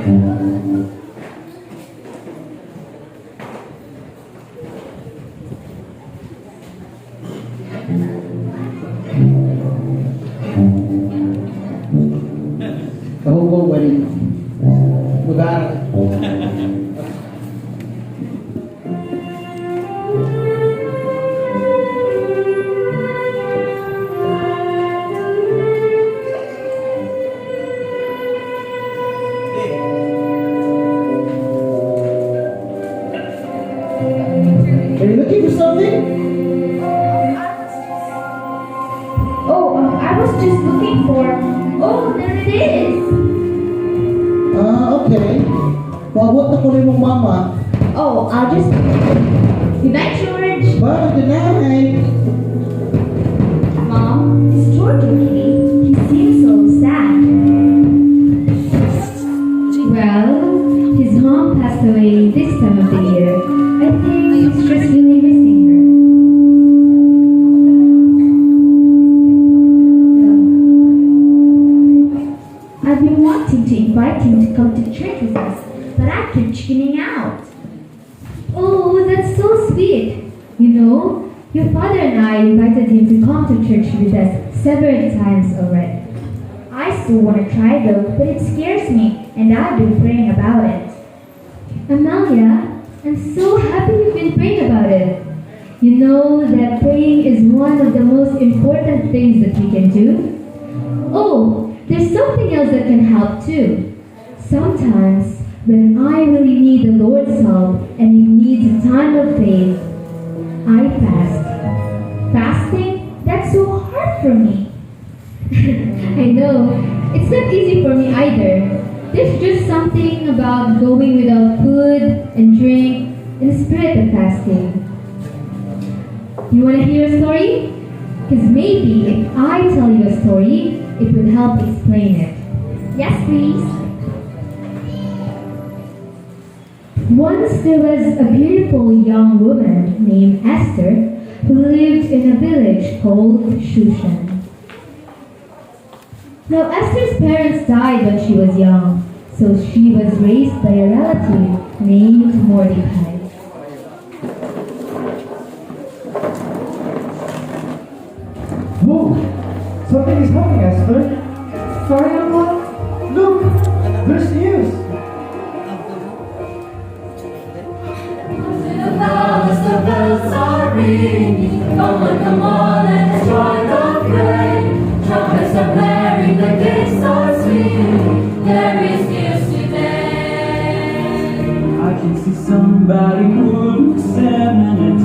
The whole boat wedding. Without Are you looking for something? I was just looking for. Oh, there it is. Okay. Wawat na ko rin mong mama. Oh, I'll just. Good night, George. Bye, good night. Mom, is George okay? He seems so sad. Well, his mom passed away this time of the year. I think he's just really missing her. I've been wanting to invite him to come to church with us, but I keep chickening out. Oh, that's so sweet. You know, your father and I invited him to come to church with us several times already. I still want to try though, but it scares me, and I've been praying about it. Amalia, I'm so happy you've been praying about it. You know that praying is one of the most important things that we can do. Oh, there's something else that can help too. Sometimes, when I really need the Lord's help and it needs a time of faith, I fast. Fasting? That's so hard for me. I know, it's not easy for me either. There's just something about going without food and drink in the spirit of fasting. You want to hear a story? Because maybe if I tell you a story, it will help explain it. Yes, please. Once there was a beautiful young woman named Esther who lived in a village called Shushan. Now Esther's parents died when she was young, so she was raised by a relative named Mordecai. Whoa! Something is happening, Esther. Sorry, Uncle? Look! There's news! The bells are ringing. Come on, let's join the parade. Trumpets are blaring, the gates are swinging. There is news today. I can see somebody who looks eminent.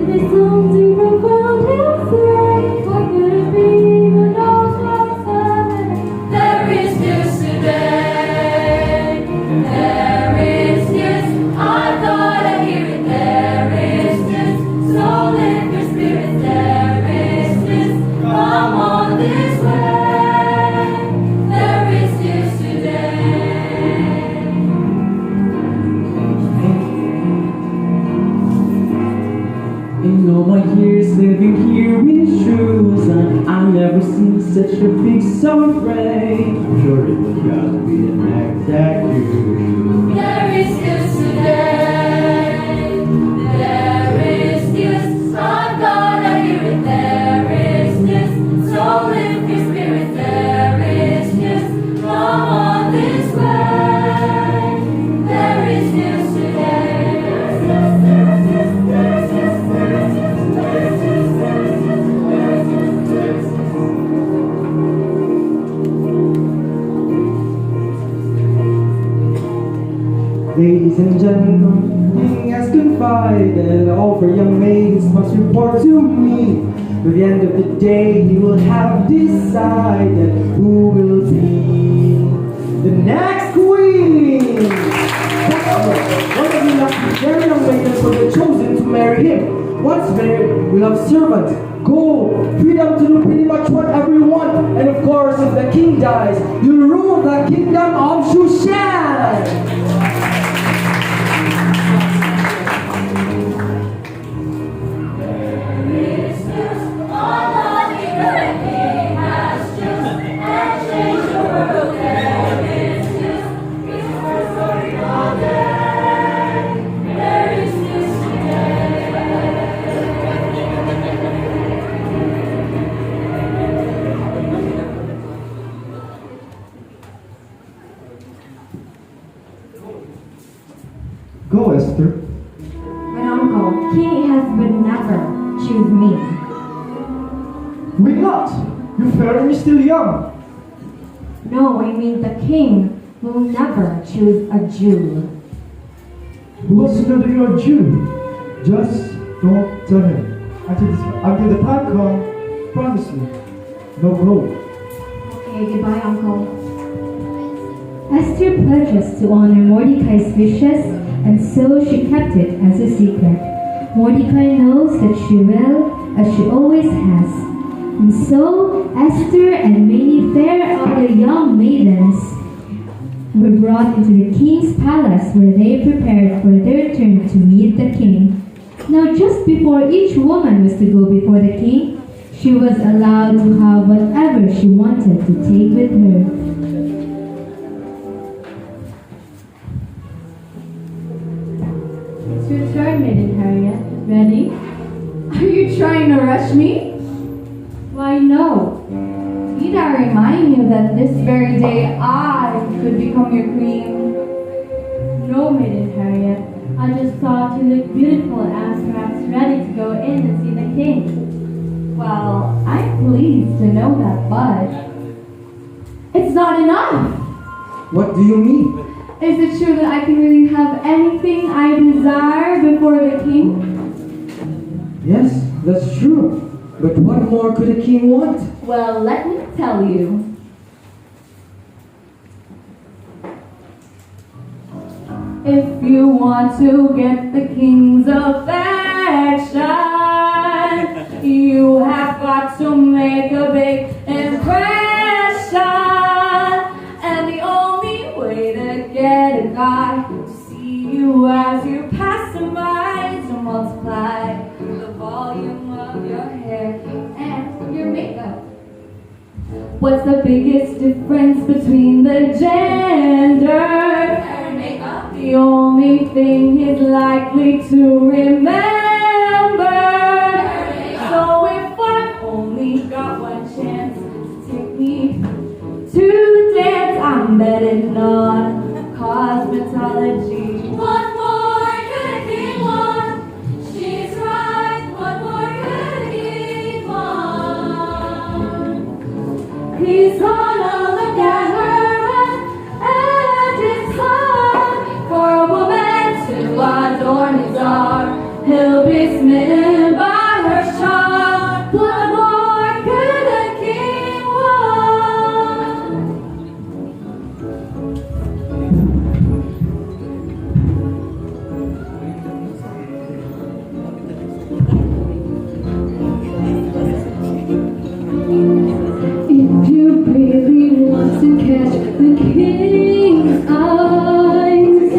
There's something profound and great. What could it be? Who knows what's happening? There is news today. There is news. I thought I hear it. There is news. So lift your spirits. There is news. Come on this way. There is news today. In all my years living here in Jerusalem, I've never seen such a big celebration. I'm sure it was gotta be the next that you. There is news today. There is news. I've gotta hear it. There is news. So lift your spirits. There is news. Come on this way. There is news today. Ladies and gentlemen, King has confided all for young maidens must report to me. By the end of the day, he will have decided who will be the next queen. One of you have very young maidens will be chosen to marry him. Once married, we'll have servants, gold, freedom to do pretty much whatever you want. And of course, if the king dies, you'll rule the kingdom of Shushan. Go, Esther. But uncle, king has would never choose me. Why not? You're fair and you're still young. No, I mean the king will never choose a Jew. Who wants to know that you're a Jew? Just don't tell him. Until the time comes, promise me. No go. Okay, goodbye, uncle. Esther pledges to honor Mordecai's wishes, and so she kept it as a secret. Mordecai knows that she will, as she always has. And so Esther and many fair other young maidens were brought into the king's palace, where they prepared for their turn to meet the king. Now just before each woman was to go before the king, she was allowed to have whatever she wanted to take with her. It's your turn, Maiden Harriet. Ready? Are you trying to rush me? Why, no. Need I remind you that this very day I could become your queen? No, Maiden Harriet. I just thought you looked beautiful and perhaps ready to go in and see the king. Well, I'm pleased to know that, but it's not enough. What do you mean? Is it true that I can really have anything I desire before the king? Yes, that's true. But what more could a king want? Well, let me tell you. If you want to get the king's affection, you have got to make a big impression. And the only way to get a guy to see you as you pass him by is to multiply the volume of your hair and your makeup. What's the biggest difference between the genders? The only thing he's likely to remember. So if I've only got one chance to take me to the dance, I'm betting on cosmetology. What more could a king want? She's right. What more could a king want? He's gonna look at her and it's hard for a woman to adorn his arm. He'll be smitten by her charm. What more could a king want? If you really want to catch the king's eyes,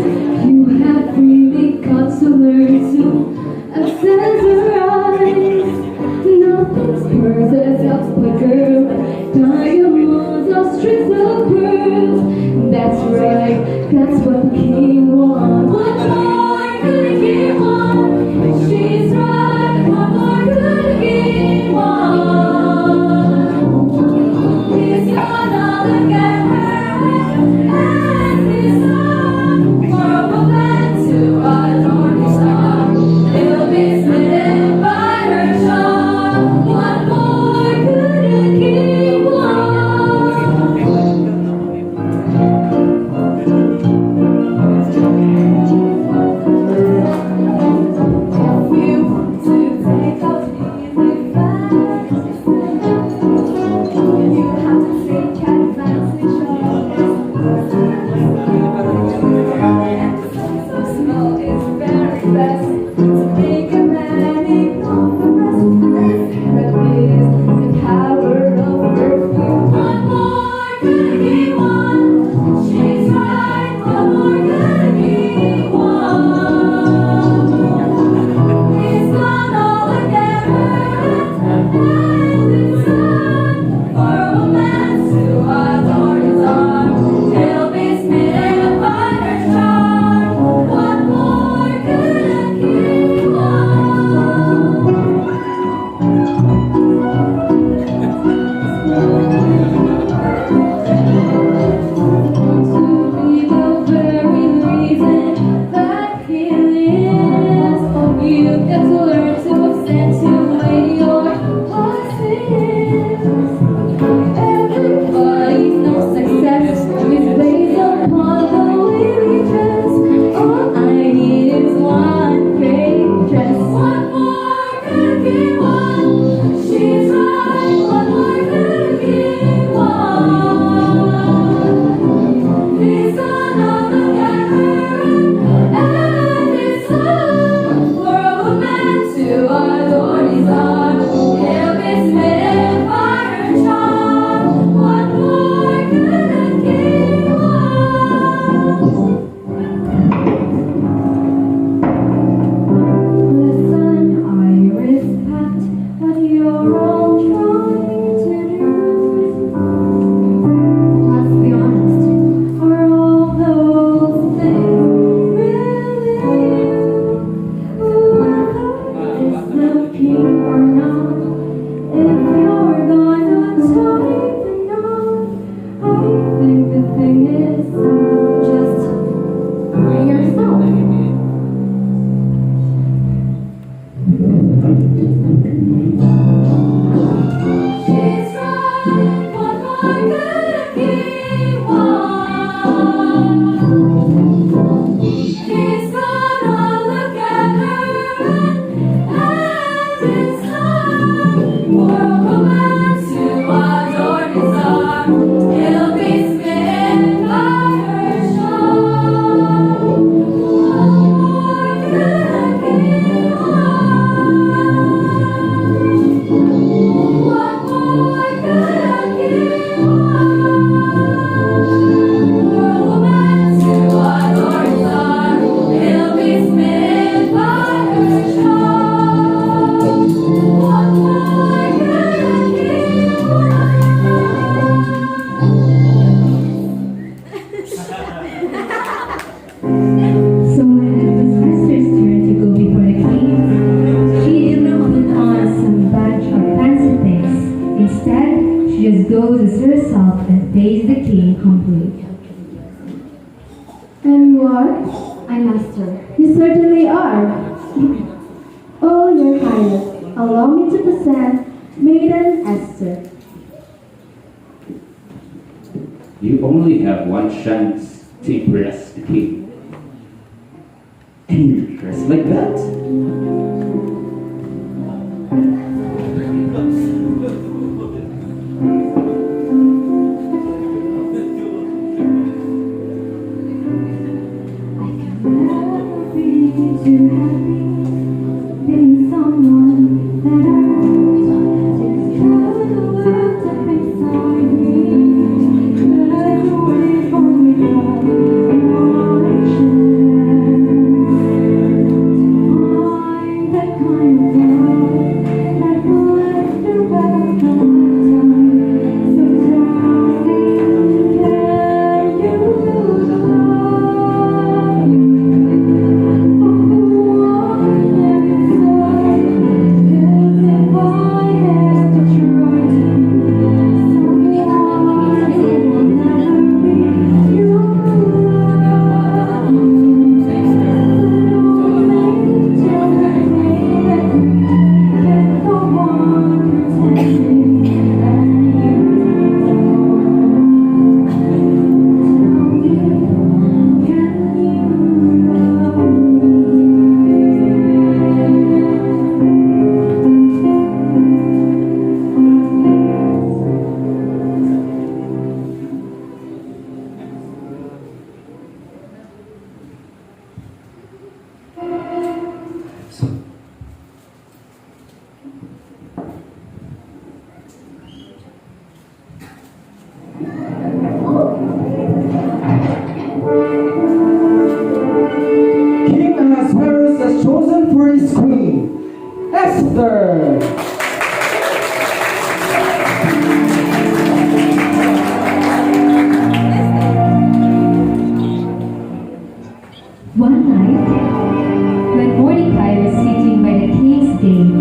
you have really got to learn to accessorize. Nothing's perfect else but girl. Diamonds are strings of pearls. That's right, that's what the king wants. What more could a king want? She's right. What more could a king want? He's gonna look at her and his arm. For a woman to adorn his arm, he'll be smitten by her charm. What more could a king want? If you want to take a easy fast, you have to take advantage of so small is very best to make a man ignore the rest. The secret is the power of perfume. What more could he want? She's right. What more could he want? He's gonna look at her and it's time for a man to adorn his arm. He'll be smitten by her And you are? I'm Esther. You certainly are. Oh, Your Highness, allow me to present Maiden Esther. You only have one chance to impress the king. And you're dressed like that? Too happy being someone that I want. It's true the world up inside me, but I can wait for me God one chance to find that kind of love that will last throughout the lifetime. So tell me, can you love me? King Ahasuerus has chosen for his queen, Esther. One night, when Mordecai was sitting by the king's gate,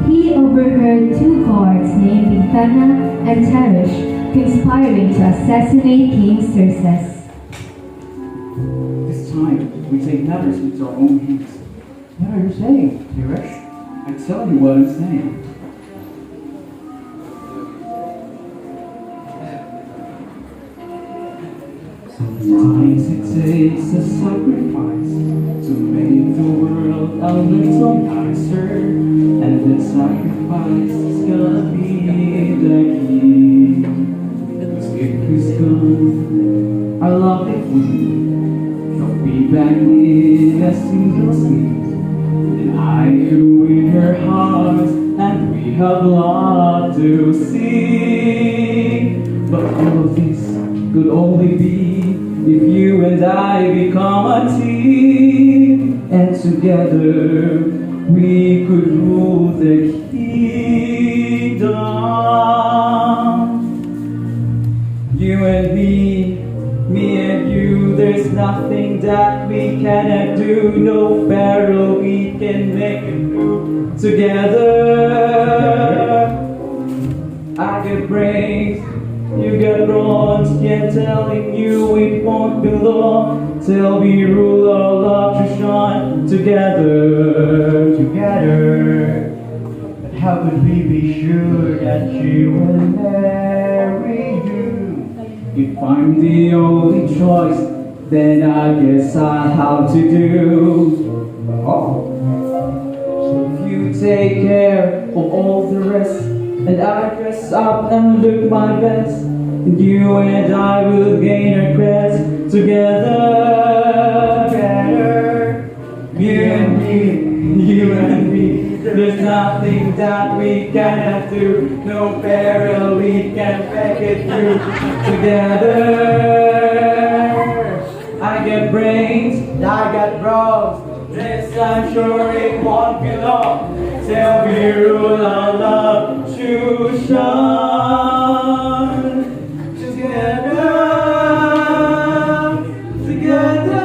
he overheard two guards named Bigthana and Teresh conspiring to assassinate King Xerxes. This time, we take matters into our own hands. What are you saying, Teresh? I tell you what I'm saying. Sometimes it takes a sacrifice to make the world a little nicer, and the sacrifice is gonna be the king. If he's gone, our lovely queen, she'll be back in a single sleep, and I you in her heart, and we have love to see. But all of this could only be if you and I become a team, and together we could rule the kingdom. You and me and you, there's nothing that we cannot do. No barrel we can make it through together. I get brains, you get bronze, yet telling you it won't be long till we rule our love to shine together. But how could we be sure that she will marry you? If I'm the only choice, then I guess I'll have to do. Oh, If you take care of all the rest, and I dress up and look my best, and you and I will gain our crest together. You and me, there's nothing that we cannot do. No peril we can make it through together. I get brains, I got bronze. this I'm sure it won't be long till we rule our love to shine together, together.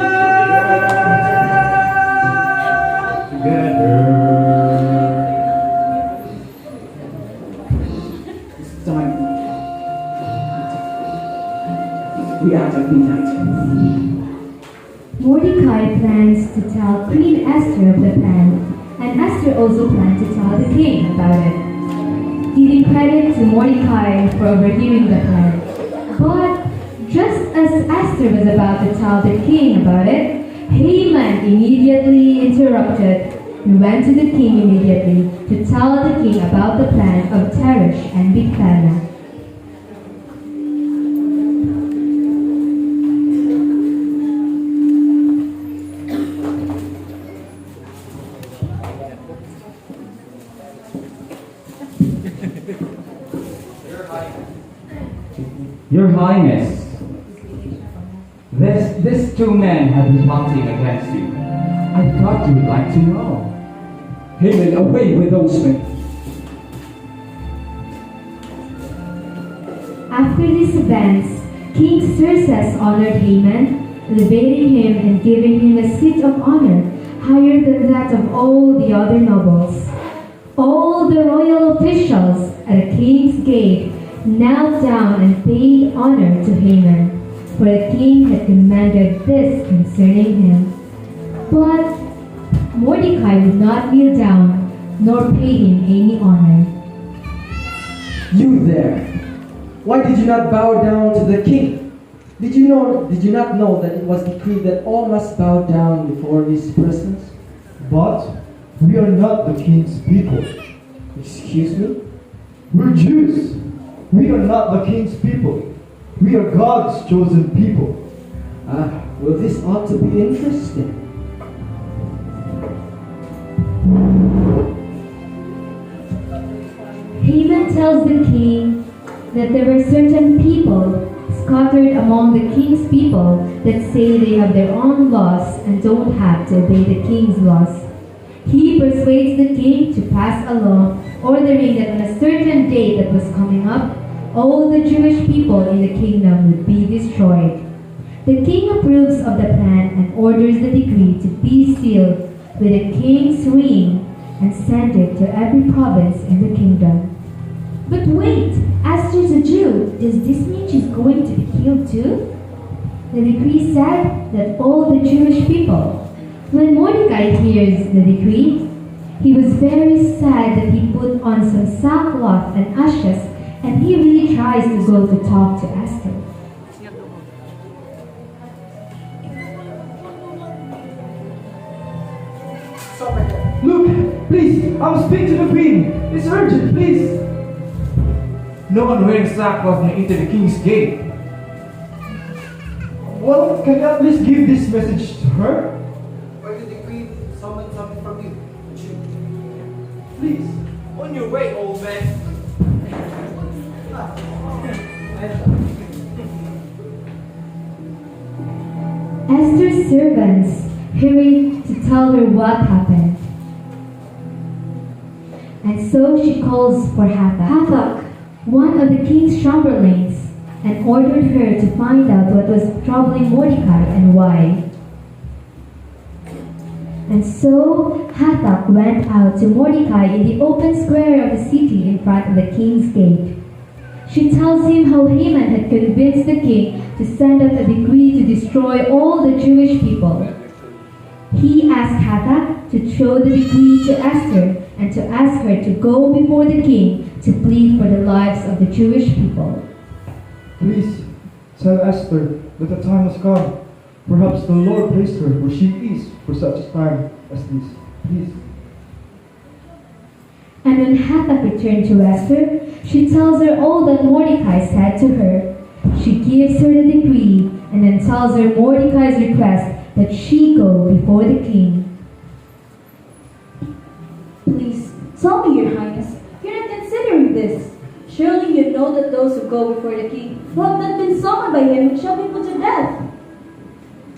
It's time. We act at midnight. Mordecai plans to tell Queen Esther of the plan, and Esther also planned to tell the king about it, giving credit to Mordecai for overhearing the plan. But just as Esther was about to tell the king about it, Haman immediately interrupted and went to the king immediately to tell the king about the plan of Teresh and Bigthana. Your Highness, these two men have been plotting against you. I thought you would like to know. Haman, away with those men. After these events, King Xerxes honored Haman, elevating him and giving him a seat of honor higher than that of all the other nobles. All the royal officials at the king's gate knelt down and paid honor to Haman, for the king had commanded this concerning him. But Mordecai would not kneel down, nor pay him any honor. You there! Why did you not bow down to the king? Did you not know that it was decreed that all must bow down before his presence? But we are not the king's people. Excuse me? We're Jews. We are not the king's people. We are God's chosen people. Well, this ought to be interesting. Haman tells the king that there were certain people scattered among the king's people that say they have their own laws and don't have to obey the king's laws. He persuades the king to pass a law ordering that on a certain date that was coming up, all the Jewish people in the kingdom would be destroyed. The king approves of the plan and orders the decree to be sealed with a king's ring and send it to every province in the kingdom. But wait, Esther's a Jew. Does this mean she's going to be killed too? The decree said that all the Jewish people. When Mordecai hears the decree, he was very sad that he put on some sackcloth and ashes, and he really tries to go to talk to Esther. Look, please, I will speak to the queen. It's urgent, please. No one wearing sackcloth may enter the king's gate. Well, can you at least give this message to her? Or the decree summon something from you? Please. On your way, old man. Esther's servants hurried to tell her what happened. And so she calls for Hathach, one of the king's chamberlains, and ordered her to find out what was troubling Mordecai and why. And so Hathach went out to Mordecai in the open square of the city in front of the king's gate. She tells him how Haman had convinced the king to send out a decree to destroy all the Jewish people. He asked Hathach to show the decree to Esther and to ask her to go before the king to plead for the lives of the Jewish people. Please, tell Esther that the time has come. Perhaps the Lord placed her where she is for such a time as this. Please. And when Hathach returned to Esther, she tells her all that Mordecai said to her. She gives her the decree and then tells her Mordecai's request that she go before the king. Please, tell me, Your Highness, you're not considering this. Surely you know that those who go before the king who have not been summoned by him shall be put to death.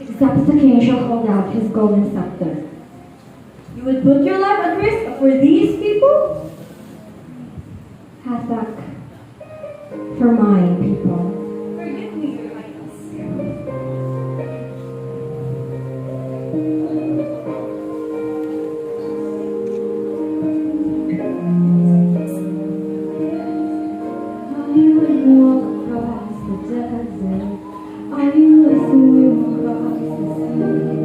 Except the king shall hold out his golden scepter. You would put your life at risk for these people? Hathach, for my people. Forgive me, Your Highness. I would walk across the desert. I would swim across the sea.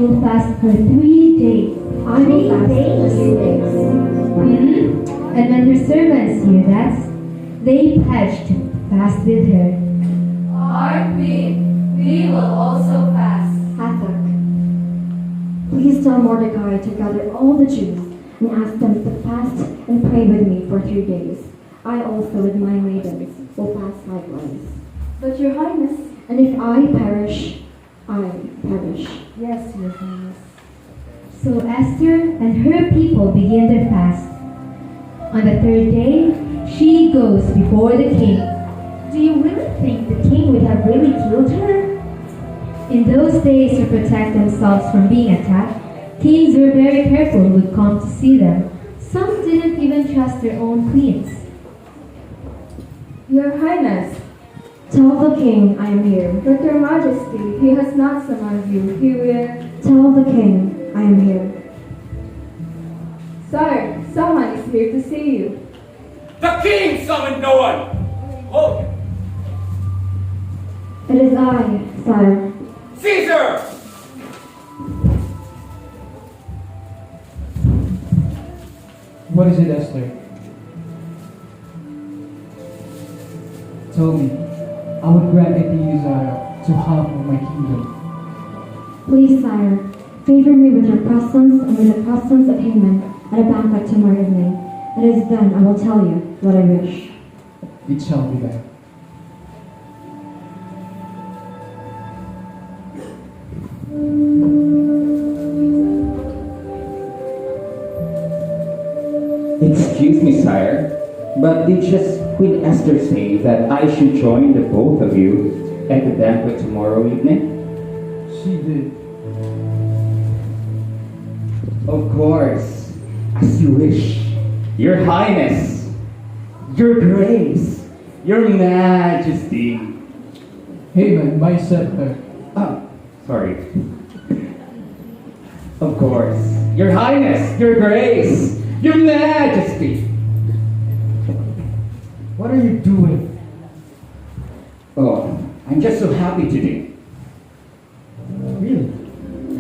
will fast for 3 days. I will fast for 3 days. And when her servants hear that, they pledged to fast with her. Our queen, we will also fast. Hathach, please tell Mordecai to gather all the Jews and ask them to fast and pray with me for 3 days. I also with my maidens will fast likewise. But your highness, And if I perish, I perish. yes, your highness. So Esther and her people begin their fast. On the 3rd day, she goes before the king. Do you really think the king would have really killed her? In those days, to protect themselves from being attacked, kings were very careful who would come to see them. Some didn't even trust their own queens. Your highness, Tell the king I am here. but your majesty, he has not summoned you. He will... Tell the king I am here. Sire, someone is here to see you. The king summoned no one! Oh, It is I, sire. Caesar! What is it, Esther? Tell me. I would grant a desire to half of my kingdom. Please, sire, favor me with your presence and with the presence of Haman at a banquet tomorrow evening. It is then I will tell you what I wish. It shall be done. Excuse me, sire, but did just Queen Esther say that I should join the both of you at the banquet tomorrow evening? She did. Of course, as you wish. Your Highness, Your Grace, Your Majesty. Haman, my scepter. Oh, sorry. Of course, Your Highness, Your Grace, Your Majesty. What are you doing? Oh, I'm just so happy today. Really?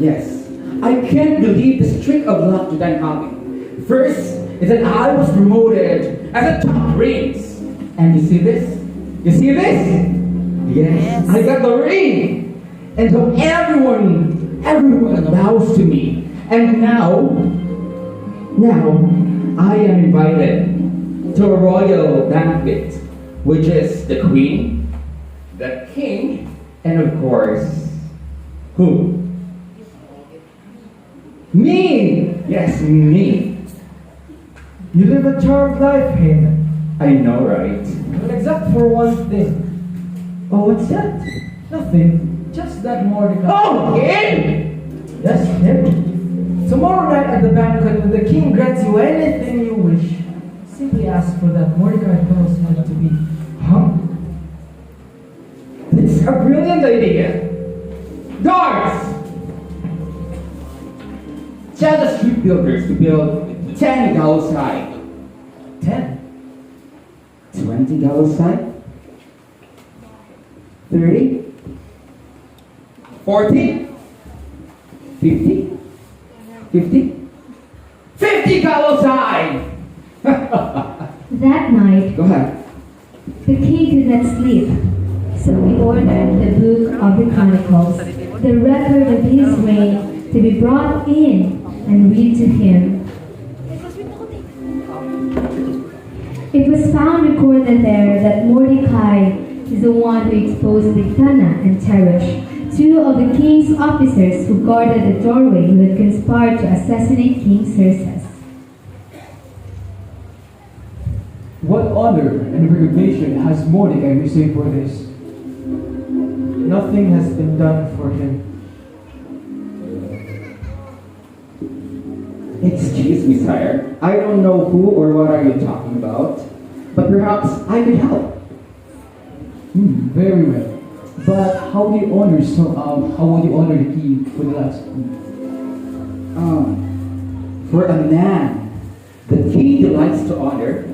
Yes, I can't believe the streak of luck that I'm having. First is that I was promoted as a top prince. And you see this? You see this? Yes, I got the ring. And so everyone bows to me. And now I am invited to a royal banquet, which is the queen, the king, and of course, who? Me! Yes, me. You live a charmed life, Haman. I know, right? But except for one thing. Oh, what's that? Nothing. Just that Mordecai. Oh, him! Yes, him. Tomorrow night at the banquet, when the king grants you anything you wish, simply ask for that Mordecai fellow's head to be hung. It's a brilliant idea. Guards! Tell the street builders to build 10 gallows high. 10. 20 gallows high? 30? 40? 50? 50? 50 gallows high! That night, Go ahead. the king could not sleep, so he ordered the book of the Chronicles, the record of his reign, to be brought in and read to him. It was found recorded there that Mordecai is the one who exposed Bigthana and Teresh, two of the king's officers who guarded the doorway who had conspired to assassinate King Xerxes. What honor and recognition has Mordecai received for this? Nothing has been done for him. Excuse me, sire. I don't know who or what are you talking about, but perhaps I could help. Very well. But how would you honor the king for the last king? For a man the king delights to honor,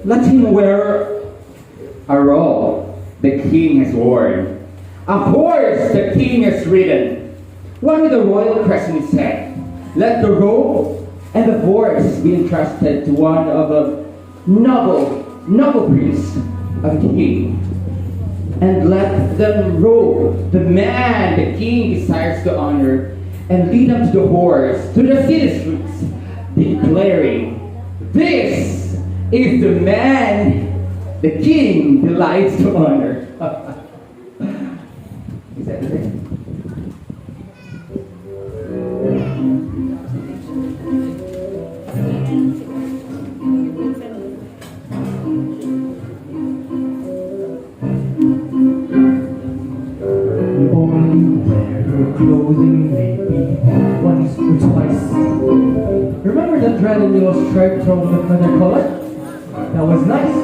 let him wear a robe the king has worn. A horse the king has ridden. one with a royal crest in his head. Let the robe and the voice be entrusted to one of a noble priest of the king. And let them robe the man the king desires to honor and lead them to the horse, to the city streets, declaring, "This is the man the king delights to honor." Is that it? You only wear your clothing maybe once or twice. Remember that red and yellow stripe from another color? That was nice.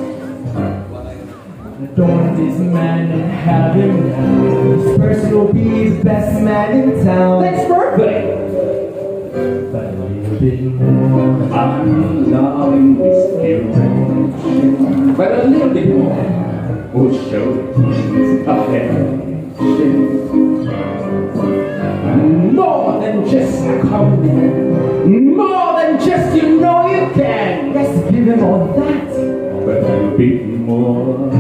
Adorn this man and have him now. This person will be the best man in town. Thanks, birthday! But a little bit more. I'm loving this direction, but a little bit more will show the king's affection. More than just a compliment, more than just you know you can. Let's give him all that. But a little bit more.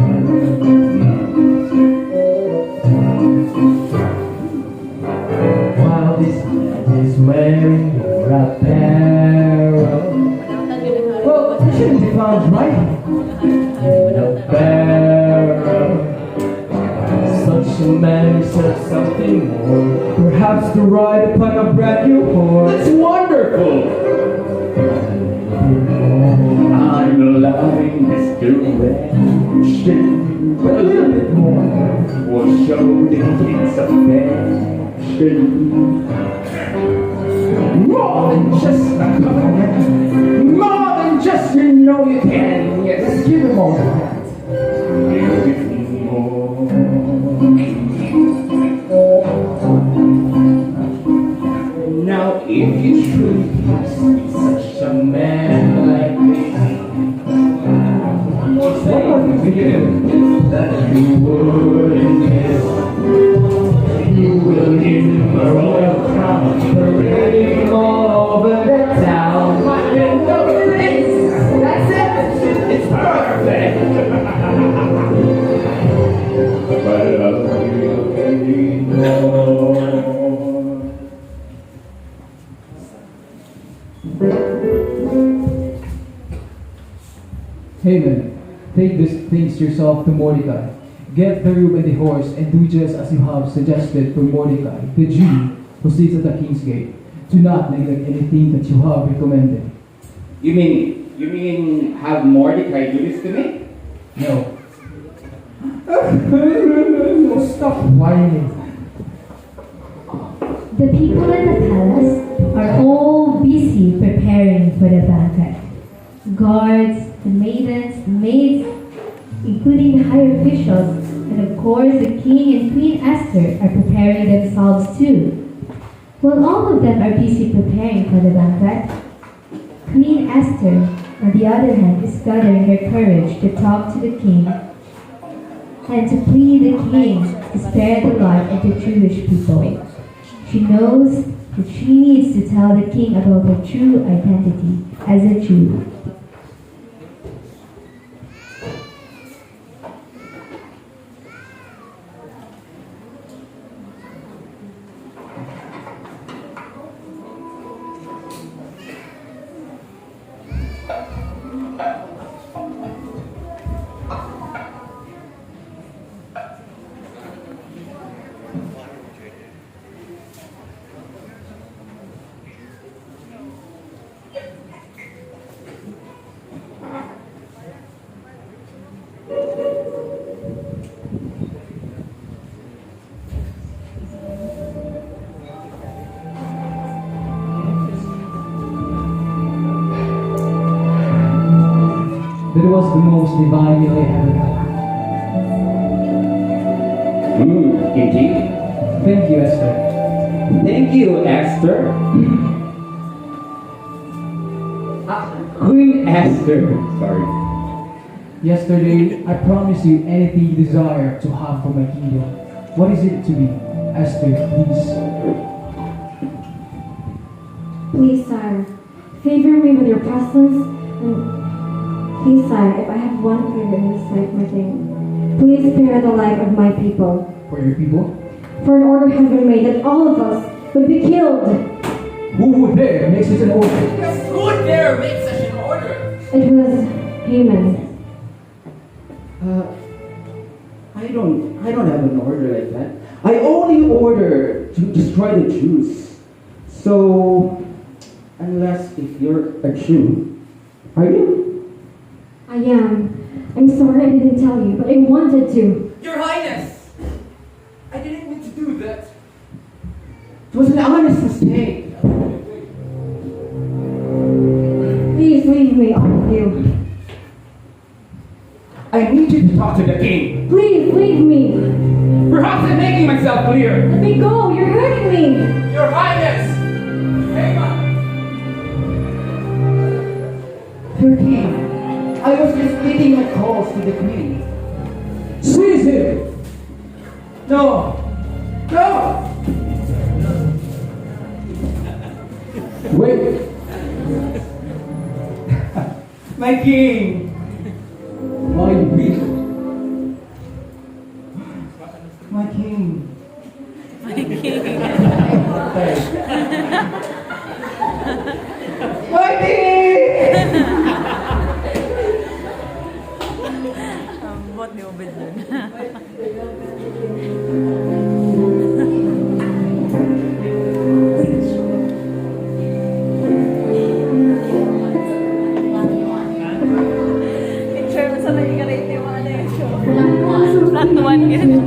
While this man is wearing your apparel. Well, it shouldn't be found right. Apparel. Such a man deserves something more. Perhaps to ride upon a brand new horse. That's wonderful! I'm loving this direction, but a little bit more will show the king's affection. More than just a compliment, more than just you know you can. Yes, Let's give him all that. give it more. Now, if you truly be such a man like me, what would you give that you wouldn't give? You will give him a royal crown, parading all over the town. That's it. It's perfect. But I love you more. Haman, take these things yourself to Mordecai. Get the robe and the horse, and do just as you have suggested for Mordecai, the Jew who sits at the king's gate. Do not neglect anything that you have recommended. You mean have Mordecai do this to me? No. Stop whining. The people in the palace are all busy preparing for the banquet. Guards, the maidens, the maids, including the higher officials, and of course the king and Queen Esther are preparing themselves too. While all of them are busy preparing for the banquet, Queen Esther, on the other hand, is gathering her courage to talk to the king and to plead the king to spare the life of the Jewish people. She knows that she needs to tell the king about her true identity as a Jew. That was the most divine meal I ever had. Indeed. Thank you, Esther. Thank you, Esther. Queen Esther. Sorry. Yesterday, I promised you anything you desire to have for my kingdom. What is it to be? Esther, please. Please, sire, favor me with your presence. And please, sire, if I have one favor in this life, my king, please spare the life of my people. For your people? For an order has been made that all of us would be killed. Who there makes such an order? Yes, who dare make such an order? It was Haman. I don't have an order like that. I only order to destroy the Jews. So, unless if you're a Jew, are you? I am. I'm sorry I didn't tell you, but I wanted to. Your Highness! I didn't mean to do that. It was an honest mistake. Please leave me, all of you. I need you to talk to the king. Please leave me. Perhaps I'm making myself clear. Let me go. You're hurting me. Your Highness! Haman! Your king, I was just making my calls to the queen. Seize him! No! No! Wait! My king! My people! My king! My king! Buat ni Obed dun. Picture mo sa lagi ka rin yung ano yung show. Flat one yun.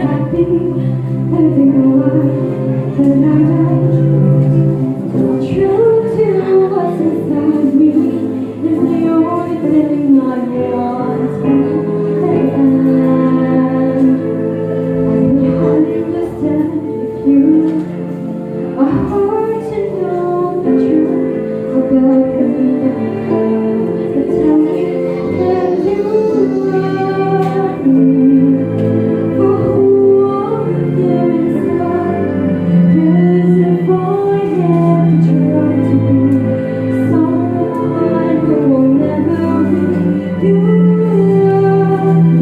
True to what's inside me is the only thing I want. I would understand if you are hard to know the truth about me. But tell me that you love me for who I am inside. 'Cause if I ever try to be someone who will never be, you love me.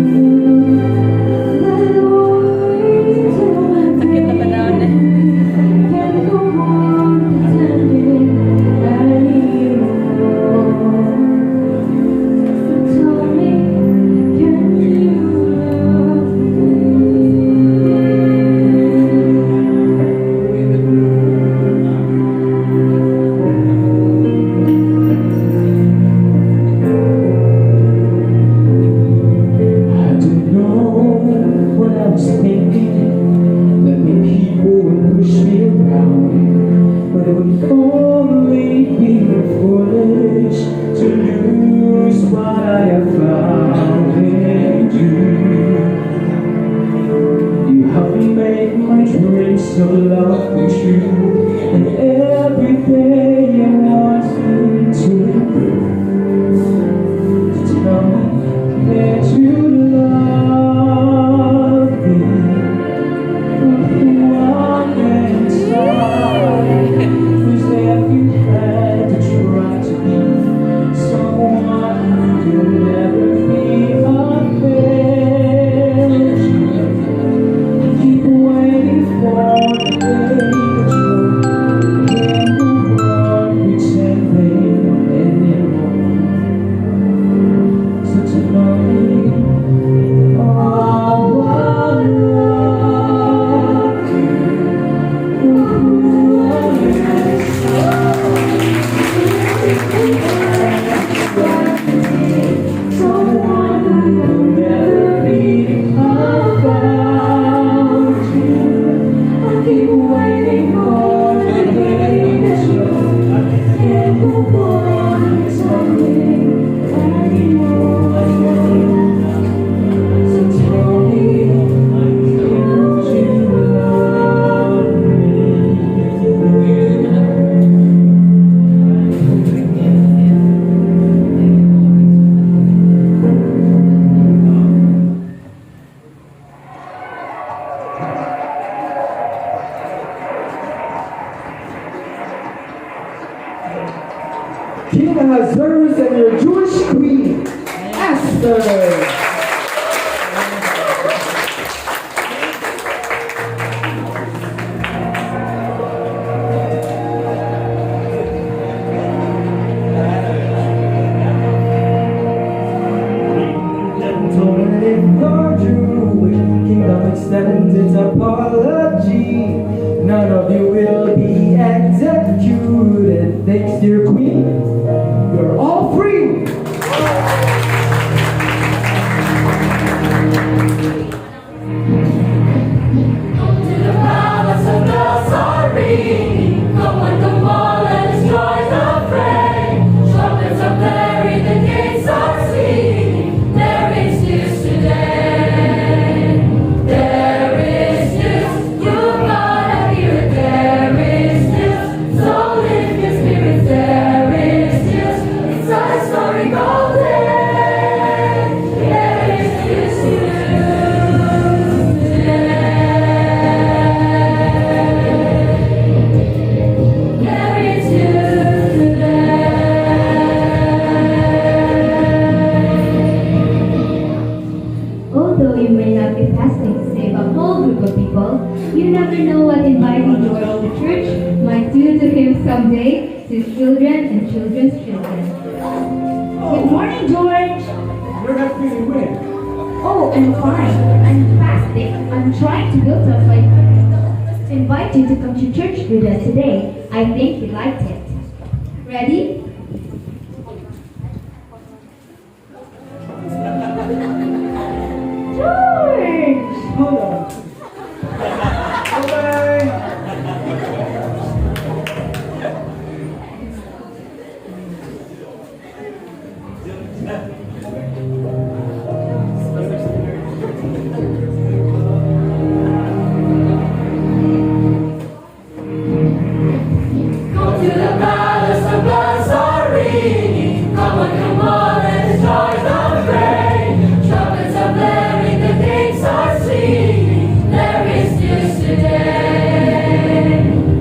Let always tell me Sakit na panahon eh. can't go on pretending anymore. So tell me, can you love I don't know what I was thinking. That many people would push me around, but it would only be foolish to lose what I have found in you. You help me make my dreams so love and true, and every day I want you to tell me that you love me for who I am inside. 'Cause if you had to try to be someone you'll never be unfair. Keep waiting for the day that you'll King Ahasuerus and your Jewish queen, Esther. Kingdom extends its apology. None of you will be executed. Thanks to your queen, you're all free. To the palace of the sorry. Come on, let us join the fray. Trumpets are blaring, the gates are singing. There is news today. There is news, you gotta hear it. There is news, so lift your spirits. There is news, it's a historical day. There is news today. There is news today. Although you may not be fasting to save a whole group of people, you never know what inviting George to church might do to him someday, to his children and children's children. Good morning, George. You're not feeling well. Oh, I'm fine. I'm fasting. I'm trying to guilt us by invite you to come to church with us today. I think you liked it. Ready? George! Hold on. Bye-bye. Come to the palace of the sorry. Come on, let us join the fray. Trumpets are blaring, the gates are singing. There is news today.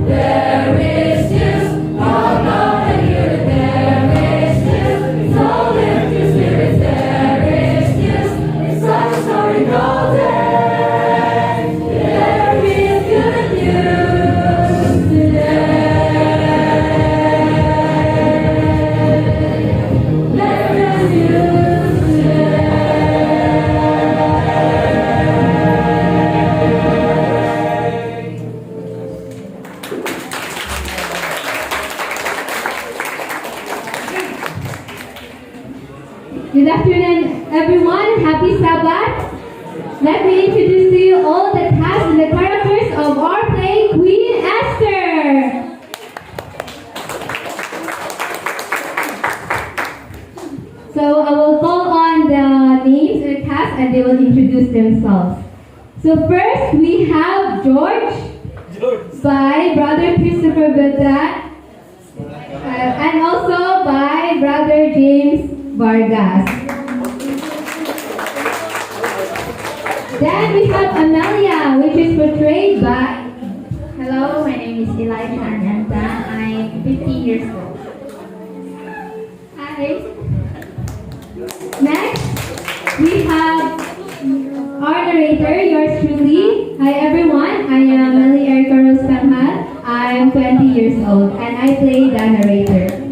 There is news, all about and hear it. There is news, so lift your spirits. There is news, it's a historical day. There is good news today. There is news today. Good afternoon, everyone. Happy Sabbath. Let me introduce to you all the cast and the characters of our play, Queen Esther. So I will call on the names of the cast and they will introduce themselves. So first we have George by Brother Christopher Beltrán and also by Brother James Vargas. Then we have Amelia, which is portrayed by... Hello, my name is Elijah Ananta. I'm 15 years old. Hi. Next, we have our narrator, yours truly. Hi everyone, I am Melly Erica Rose Panghal. I'm 20 years old and I play the narrator.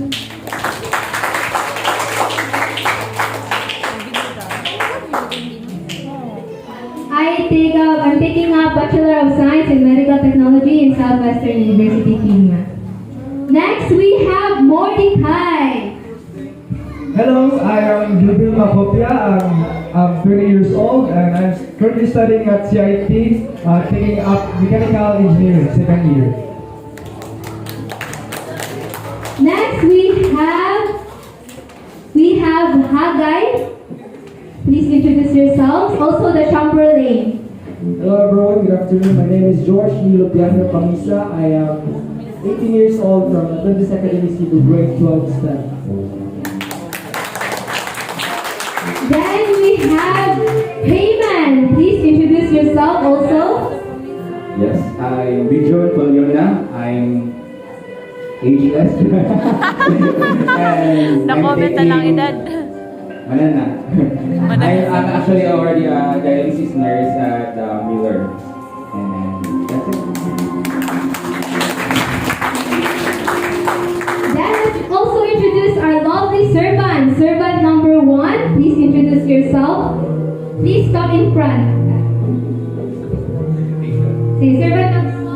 I'm taking up Bachelor of Science in Medical Technology in Southwestern University, Kenya. Next, we have Mordecai. Hello, I am Gabriel Macopia. I'm 20 years old and I'm currently studying at CIT, taking up mechanical engineering, second year. Next, we have Haggai. Please introduce yourselves. Also, the Chamberlain. Hello everyone, good afternoon. My name is George Nilo Piano Camisa. I am 18 years old from Atlantis Academy Civil grade 12 STEM. Then we have Haman. Please introduce yourself also. Yes, I'm Bijon Palyona. I'm age Esther. And Na-comment na lang edad. Ano na? I'm actually already a dialysis nurse at Miller. And that's it. Then let's also introduce our lovely servant. Servant number 1, please introduce yourself. Please come in front. See, servant number 1.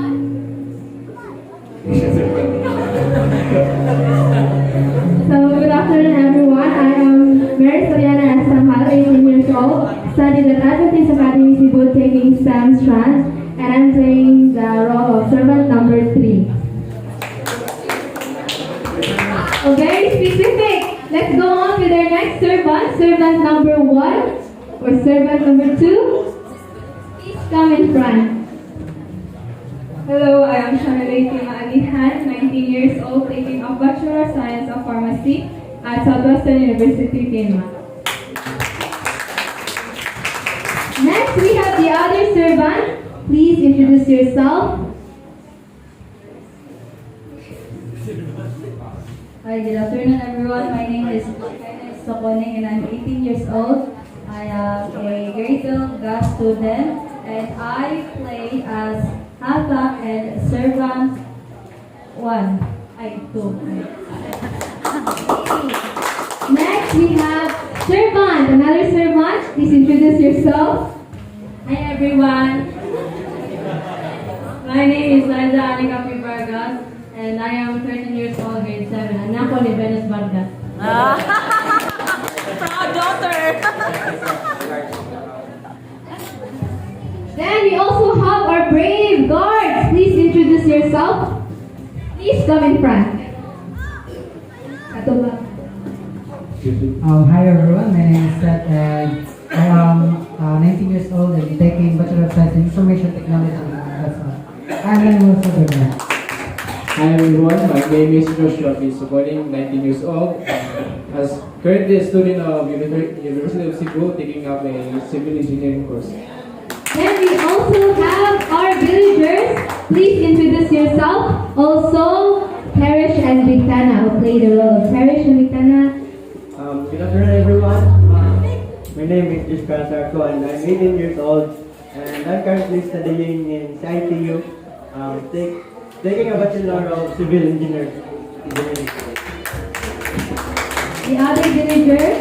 So, good afternoon everyone. I am Mary Soriana Esther, 18 years old, studied at Adventist Academy Cebu taking STEM strand, and I'm playing the role of servant number 3. Oh, very specific. Let's go on with our next servant. Servant number 1 or servant number 2. Please come in front. Hello, I am Shanalay Anihan, 19 years old, taking a Bachelor of Science of Pharmacy at Southwestern University, Kenya. Next, we have the other servant. Please introduce yourself. Hi, good afternoon everyone. My name is Kenneth Sokoning and I'm 18 years old. I am a grade 12 GAS student and I play as halfback and servant 2. Next, we have servant, another servant. Please introduce yourself. Hi everyone. My name is Liza Anika P. Vargas and I am 13 years old, grade 7. Anak ko ni Venus Vargas. Proud daughter. Then we also have our brave guards. Please introduce yourself. Please come in front. Katuba. Hi everyone, my name is Seth and I am 19 years old and taking Bachelor of Science in Information Technology. That's all. I'm going to do that. Hi everyone, my name is Joshua P. Sukoling, 19 years old. As currently a student of University of Cebu, taking up a civil engineering course. Then we also have our villagers. Please introduce yourself. Also, Parish and Victana will play the role of Parish and Victana. Good afternoon everyone. My name is Ishka Sarko and I'm 18 years old and I'm currently studying in CITU, taking a Bachelor of Civil Engineering. The other villagers,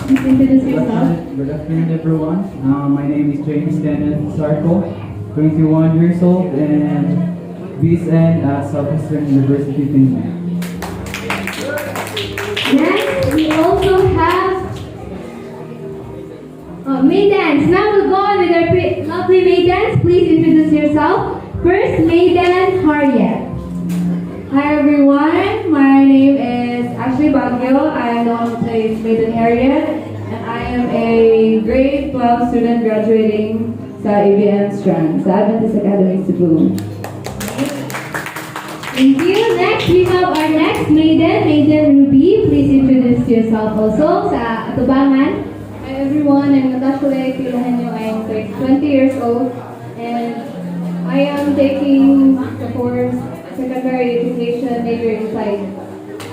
please introduce yourself. Good afternoon, everyone. My name is James Kenneth Sarko, 21 years old, and BSN at Southwestern University, Finland. Next, we also have maidens. Now we'll go on with our lovely maidens. Please introduce yourself. First, maiden Harriet. Hi everyone, my name is Ashley Baguio. I am the one who plays Maiden Harriet and I am a grade 12 student graduating sa ABM Strand sa Adventist Academy Cebu. Thank you. Next, we have our next maiden, Maiden Ruby. Please introduce yourself also sa Atubangan. Hi everyone, I'm Natasha Lea Kilahenyo. I am 20 years old and I am taking the course Secondary Education major in Science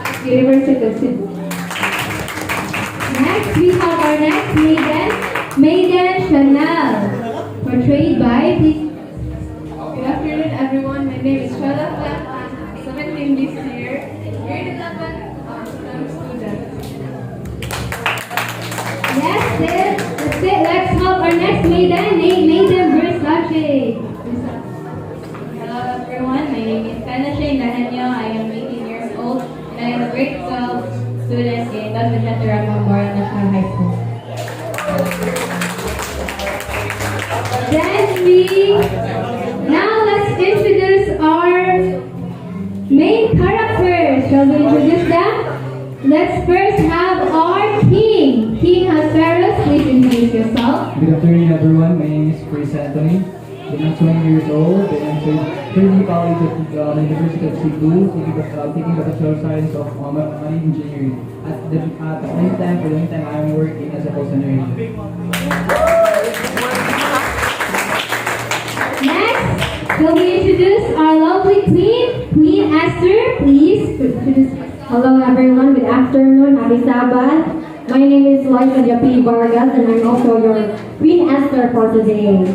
at University of Cebu. Next, we have our next maiden, Maiden Chanel. Portrayed by, please. Good afternoon everyone, my name is Shala Clan. I'm 17 this year, grade 11 student. Yes, that's it. Let's have our next maiden, Maiden Versace. Hello everyone, my name is Kanashay Nahanyo. I am 18 years old and I am a grade 12 student in Don Veteran Memorial National High School. Now let's introduce our main characters. Shall we introduce them? Let's first have our king. King Hasperos, please introduce yourself. Good afternoon, everyone. My name is Chris Anthony. I'm 20 years old and I'm currently college at the University of Cebu, taking the Bachelor of Science of Marine Engineering. At the meantime, I'm working as a call center agent. Next, Will we introduce our lovely queen, Queen Esther, please? Hello everyone, good afternoon, happy Sabbath. My name is Loisa P. Vargas and I'm also your Queen Esther for today.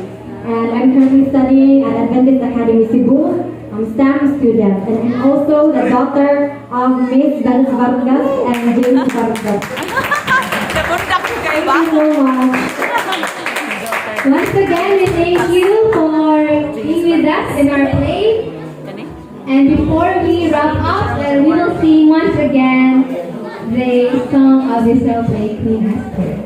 And I'm currently studying at Adventist Academy Cebu. I'm STEM student and I'm also the daughter of Miss Venus Vargas and James Vargas. Thank you so much. Once again, we thank you for being with us in our play. And before we wrap up, we will sing once again the song of the play, Queen Esther.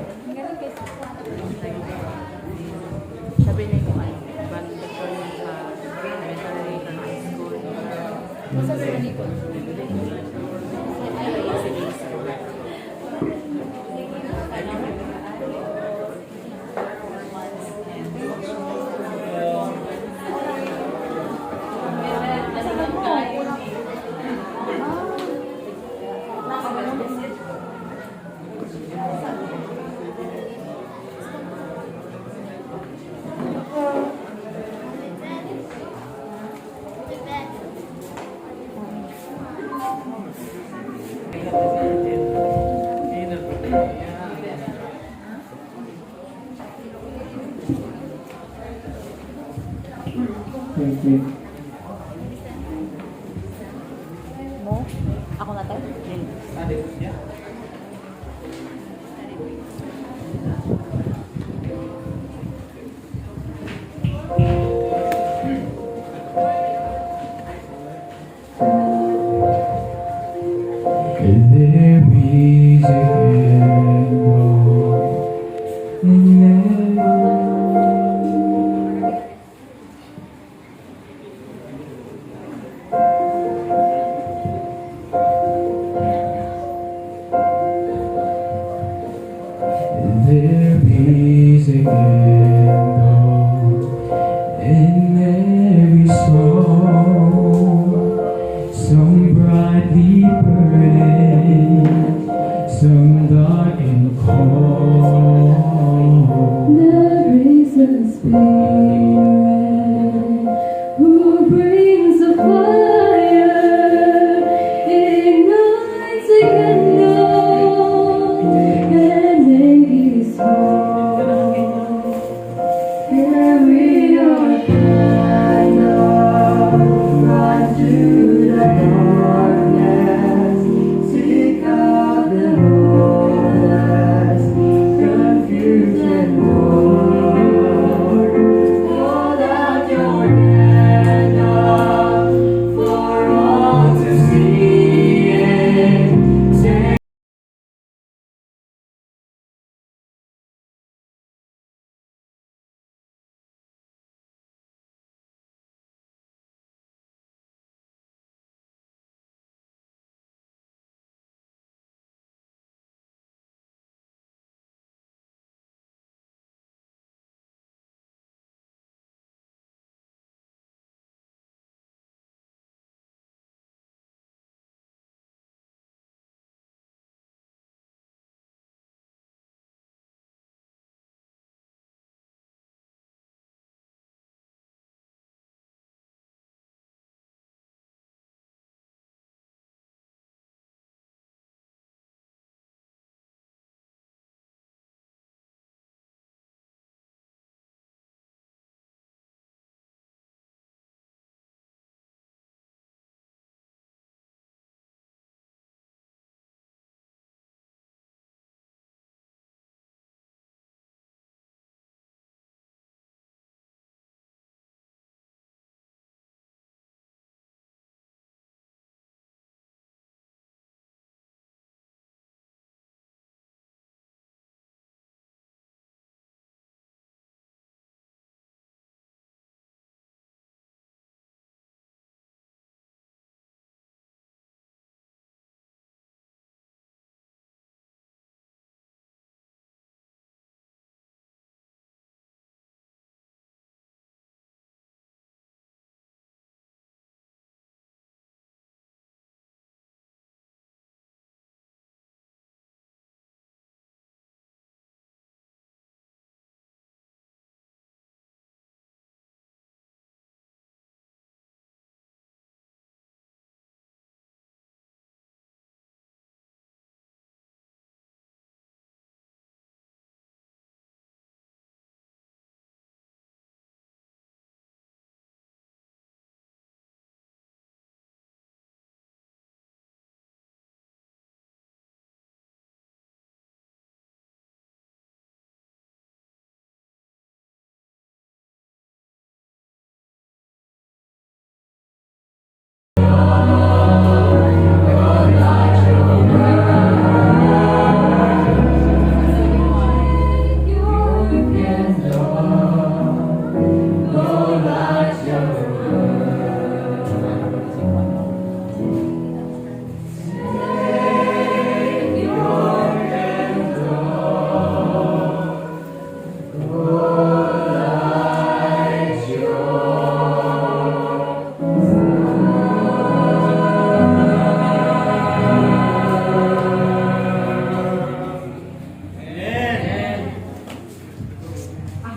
Thank you. Ako na tayo? There is a candle in there is a candle in every soul, some brightly burning, some dark and cold. There is a spirit who brings a fire, ignites a candle, and makes whole. Carry your candle right through the darkness. Seek out the hopeless, confused and bored. Hold out your candle for all to see and say.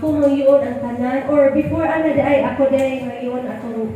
ako ngayon ang tanan or before ana day ako day ngayon ako